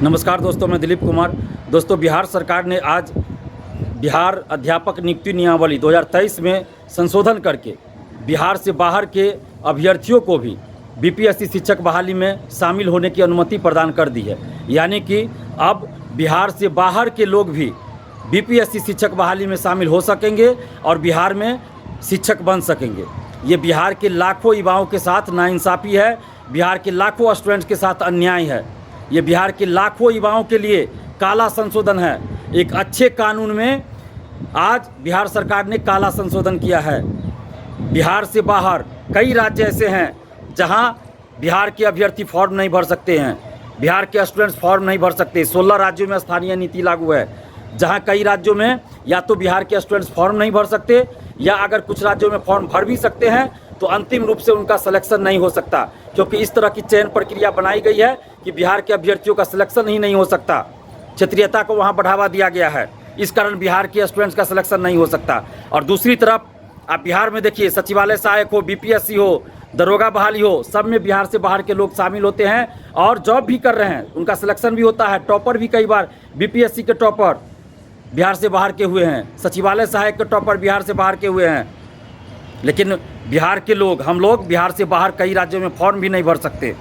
नमस्कार दोस्तों, मैं दिलीप कुमार। दोस्तों, बिहार सरकार ने आज बिहार अध्यापक नियुक्ति नियमावली 2023 में संशोधन करके बिहार से बाहर के अभ्यर्थियों को भी बीपीएससी शिक्षक बहाली में शामिल होने की अनुमति प्रदान कर दी है। यानी कि अब बिहार से बाहर के लोग भी बीपीएससी शिक्षक बहाली में शामिल हो सकेंगे और बिहार में शिक्षक बन सकेंगे। ये बिहार के लाखों युवाओं के साथ नाइंसाफ़ी है, बिहार के लाखों स्टूडेंट्स के साथ अन्याय है। ये बिहार के लाखों युवाओं के लिए काला संशोधन है। एक अच्छे कानून में आज बिहार सरकार ने काला संशोधन किया है। बिहार से बाहर कई राज्य ऐसे हैं जहां बिहार के अभ्यर्थी फॉर्म नहीं भर सकते हैं, बिहार के स्टूडेंट्स फॉर्म नहीं भर सकते। 16 राज्यों में स्थानीय नीति लागू है, जहां कई राज्यों में या तो बिहार के स्टूडेंट्स फॉर्म नहीं भर सकते, या अगर कुछ राज्यों में फॉर्म भर भी सकते हैं तो अंतिम रूप से उनका सिलेक्शन नहीं हो सकता, क्योंकि इस तरह की चयन प्रक्रिया बनाई गई है कि बिहार के अभ्यर्थियों का सिलेक्शन ही नहीं हो सकता। क्षेत्रीयता को वहां बढ़ावा दिया गया है, इस कारण बिहार के स्टूडेंट्स का सिलेक्शन नहीं हो सकता। और दूसरी तरफ आप बिहार में देखिए, सचिवालय सहायक हो, बीपीएससी हो, दरोगा बहाली हो, सब में बिहार से बाहर के लोग शामिल होते हैं और जॉब भी कर रहे हैं, उनका सिलेक्शन भी होता है। टॉपर भी कई बार बीपीएससी के टॉपर बिहार से बाहर के हुए हैं, सचिवालय सहायक के टॉपर बिहार से बाहर के हुए हैं। लेकिन बिहार के लोग, हम लोग बिहार से बाहर कई राज्यों में फॉर्म भी नहीं भर सकते।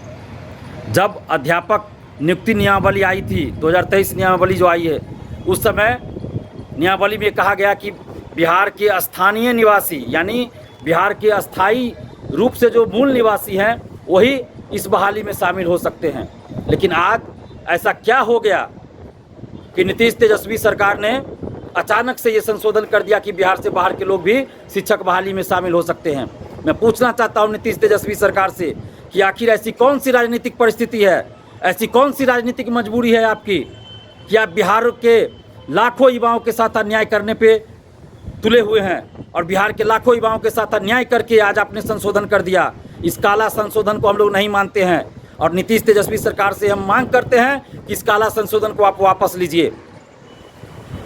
जब अध्यापक नियुक्ति नियमावली आई थी, 2023 नियमावली जो आई है, उस समय नियमावली में कहा गया कि बिहार के स्थानीय निवासी, यानी बिहार के अस्थायी रूप से जो मूल निवासी हैं, वही इस बहाली में शामिल हो सकते हैं। लेकिन आज ऐसा क्या हो गया कि नीतीश तेजस्वी सरकार ने अचानक से ये संशोधन कर दिया कि बिहार से बाहर के लोग भी शिक्षक बहाली में शामिल हो सकते हैं। मैं पूछना चाहता हूं नीतीश तेजस्वी सरकार से कि आखिर ऐसी कौन सी राजनीतिक परिस्थिति है, ऐसी कौन सी राजनीतिक मजबूरी है आपकी कि आप बिहार के लाखों युवाओं के साथ अन्याय करने पे तुले हुए हैं, और बिहार के लाखों युवाओं के साथ अन्याय करके आज आपने संशोधन कर दिया। इस काला संशोधन को हम लोग नहीं मानते हैं और नीतीश तेजस्वी सरकार से हम मांग करते हैं कि इस काला संशोधन को आप वापस लीजिए।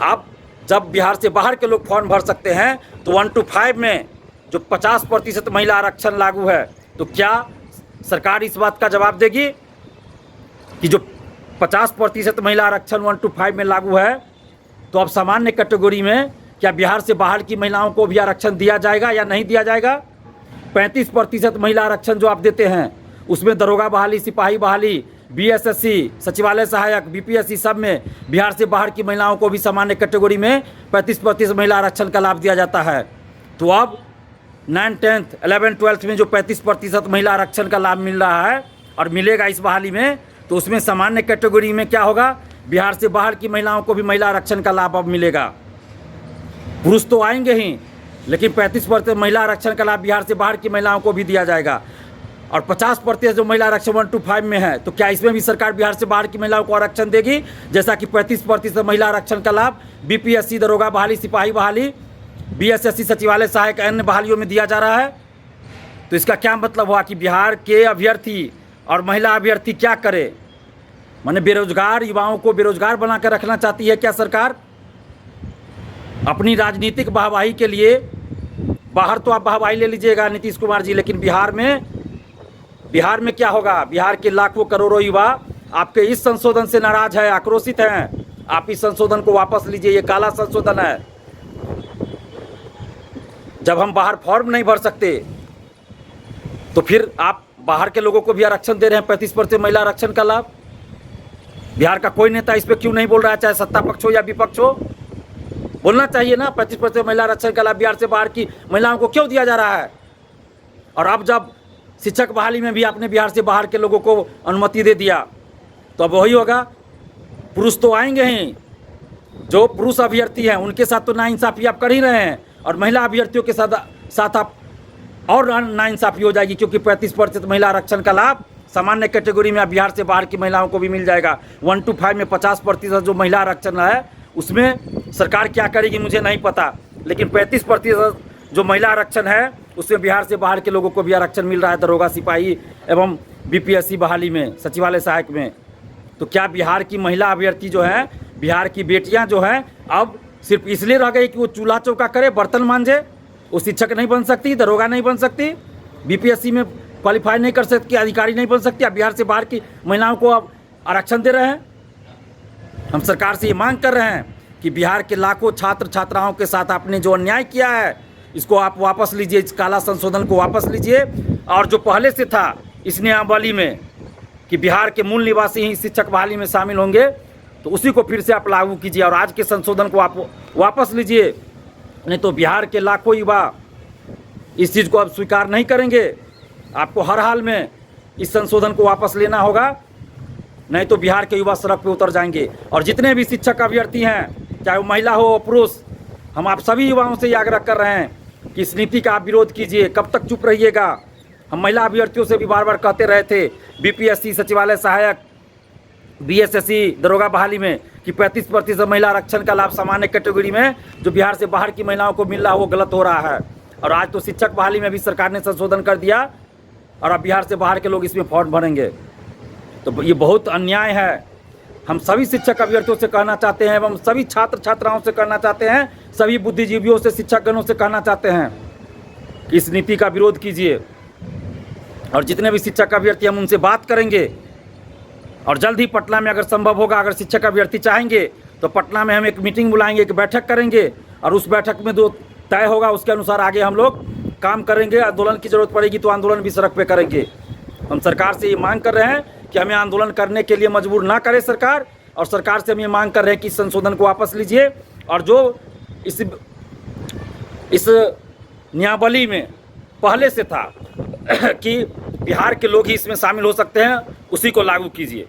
आप जब बिहार से बाहर के लोग फॉर्म भर सकते हैं तो 1 to 5 में जो 50% महिला आरक्षण लागू है, तो क्या सरकार इस बात का जवाब देगी कि जो 50% महिला आरक्षण 1 to 5 में लागू है, तो अब सामान्य कैटेगरी में क्या बिहार से बाहर की महिलाओं को भी आरक्षण दिया जाएगा या नहीं दिया जाएगा? 35% महिला आरक्षण जो आप देते हैं, उसमें दरोगा बहाली, सिपाही बहाली, बीएसएससी, सचिवालय सहायक, बीपीएससी, सब में बिहार से बाहर की महिलाओं को भी सामान्य कैटेगरी में 35% महिला आरक्षण का लाभ दिया जाता है। तो अब 9, 10, 11, 12 में जो 35% महिला आरक्षण का लाभ मिल रहा है और मिलेगा इस बहाली में, तो उसमें सामान्य कैटेगरी में क्या होगा? बिहार से बाहर की महिलाओं को भी महिला आरक्षण का लाभ अब मिलेगा। पुरुष तो आएंगे ही, लेकिन 35% महिला आरक्षण का लाभ बिहार से बाहर की महिलाओं को भी दिया जाएगा। और 50% जो महिला आरक्षण 1 to 5 में है, तो क्या इसमें भी सरकार बिहार से बाहर की महिलाओं को आरक्षण देगी, जैसा कि 35% महिला आरक्षण का लाभ बीपीएससी, दरोगा बहाली, सिपाही बहाली, बीएसएससी, सचिवालय सहायक, अन्य बहालियों में दिया जा रहा है? तो इसका क्या मतलब हुआ कि बिहार के अभ्यर्थी और महिला अभ्यर्थी क्या करे? माने बेरोजगार युवाओं को बेरोजगार बनाकर रखना चाहती है क्या सरकार? अपनी राजनीतिक वाहवाही के लिए बाहर तो आप वाहवाही ले लीजिएगा नीतीश कुमार जी, लेकिन बिहार में क्या होगा? बिहार के लाखों करोड़ों युवा आपके इस संशोधन से नाराज है, आक्रोशित हैं। आप इस संशोधन को वापस लीजिए, ये काला संशोधन है। जब हम बाहर फॉर्म नहीं भर सकते, तो फिर आप बाहर के लोगों को भी आरक्षण दे रहे हैं, 35% महिला आरक्षण का लाभ। बिहार का कोई नेता इस पर क्यों नहीं बोल रहा है, चाहे सत्ता पक्ष हो या विपक्ष हो? बोलना चाहिए ना, 35% महिला आरक्षण का लाभ बिहार से बाहर की महिलाओं को क्यों दिया जा रहा है? और अब जब शिक्षक बहाली में भी आपने बिहार से बाहर के लोगों को अनुमति दे दिया, तो अब वही होगा। पुरुष तो आएंगे ही, जो पुरुष अभ्यर्थी हैं उनके साथ तो नाइंसाफ़ी आप कर ही रहे हैं, और महिला अभ्यर्थियों के साथ आप और नाइंसाफ़ी हो जाएगी, क्योंकि 35% महिला आरक्षण का लाभ सामान्य कैटेगरी में बिहार से बाहर की महिलाओं को भी मिल जाएगा। 1 to 5 में 50% जो महिला आरक्षण है, उसमें सरकार क्या करेगी मुझे नहीं पता, लेकिन 35% जो महिला आरक्षण है, उसमें बिहार से बाहर के लोगों को भी आरक्षण मिल रहा है, दरोगा, सिपाही एवं बीपीएससी बहाली में, सचिवालय सहायक में। तो क्या बिहार की महिला अभ्यर्थी जो हैं, बिहार की बेटियां जो हैं, अब सिर्फ इसलिए रह गई कि वो चूल्हा चौका करे, बर्तन मांजे, वो शिक्षक नहीं बन सकती, दरोगा नहीं बन सकती, बीपीएससी में क्वालिफाई नहीं कर सकती, अधिकारी नहीं बन सकती? आप बिहार से बाहर की महिलाओं को अब आरक्षण दे रहे हैं। हम सरकार से ये मांग कर रहे हैं कि बिहार के लाखों छात्र छात्राओं के साथ आपने जो अन्याय किया है इसको आप वापस लीजिए, इस काला संशोधन को वापस लीजिए। और जो पहले से था इस नियमावली में कि बिहार के मूल निवासी ही शिक्षक बहाली में शामिल होंगे, तो उसी को फिर से आप लागू कीजिए और आज के संशोधन को आप वापस लीजिए। नहीं तो बिहार के लाखों युवा इस चीज़ को अब स्वीकार नहीं करेंगे। आपको हर हाल में इस संशोधन को वापस लेना होगा, नहीं तो बिहार के युवा सड़क पे उतर जाएंगे। और जितने भी शिक्षक अभ्यर्थी हैं, चाहे वो महिला हो पुरुष, हम आप सभी युवाओं से ये आग्रह कर रहे हैं कि इस नीति का आप विरोध कीजिए। कब तक चुप रहिएगा? हम महिला अभ्यर्थियों से भी बार बार कहते रहे थे, बीपीएससी सचिवालय सहायक, बीएसएससी दरोगा बहाली में कि 35% महिला आरक्षण का लाभ सामान्य कैटेगरी में जो बिहार से बाहर की महिलाओं को मिल रहा है वो गलत हो रहा है। और आज तो शिक्षक बहाली में भी सरकार ने संशोधन कर दिया और अब बिहार से बाहर के लोग इसमें फॉर्म भरेंगे। तो ये बहुत अन्याय है। हम सभी शिक्षक अभ्यर्थियों से कहना चाहते हैं एवं सभी छात्र छात्राओं से कहना चाहते हैं, सभी बुद्धिजीवियों से, शिक्षकगणों से कहना चाहते हैं कि इस नीति का विरोध कीजिए। और जितने भी शिक्षक अभ्यर्थी हम उनसे बात करेंगे और जल्द ही पटना में अगर संभव होगा, अगर शिक्षक अभ्यर्थी चाहेंगे तो पटना में हम एक मीटिंग बुलाएंगे, एक बैठक करेंगे और उस बैठक में जो तय होगा उसके अनुसार आगे हम लोग काम करेंगे। आंदोलन की ज़रूरत पड़ेगी तो आंदोलन भी सड़क पे करेंगे। हम सरकार से ये मांग कर रहे हैं कि हमें आंदोलन करने के लिए मजबूर ना करे सरकार, और सरकार से हम ये मांग कर रहे हैं कि इस संशोधन को वापस लीजिए और जो इस नियमावली में पहले से था कि बिहार के लोग ही इसमें शामिल हो सकते हैं, उसी को लागू कीजिए।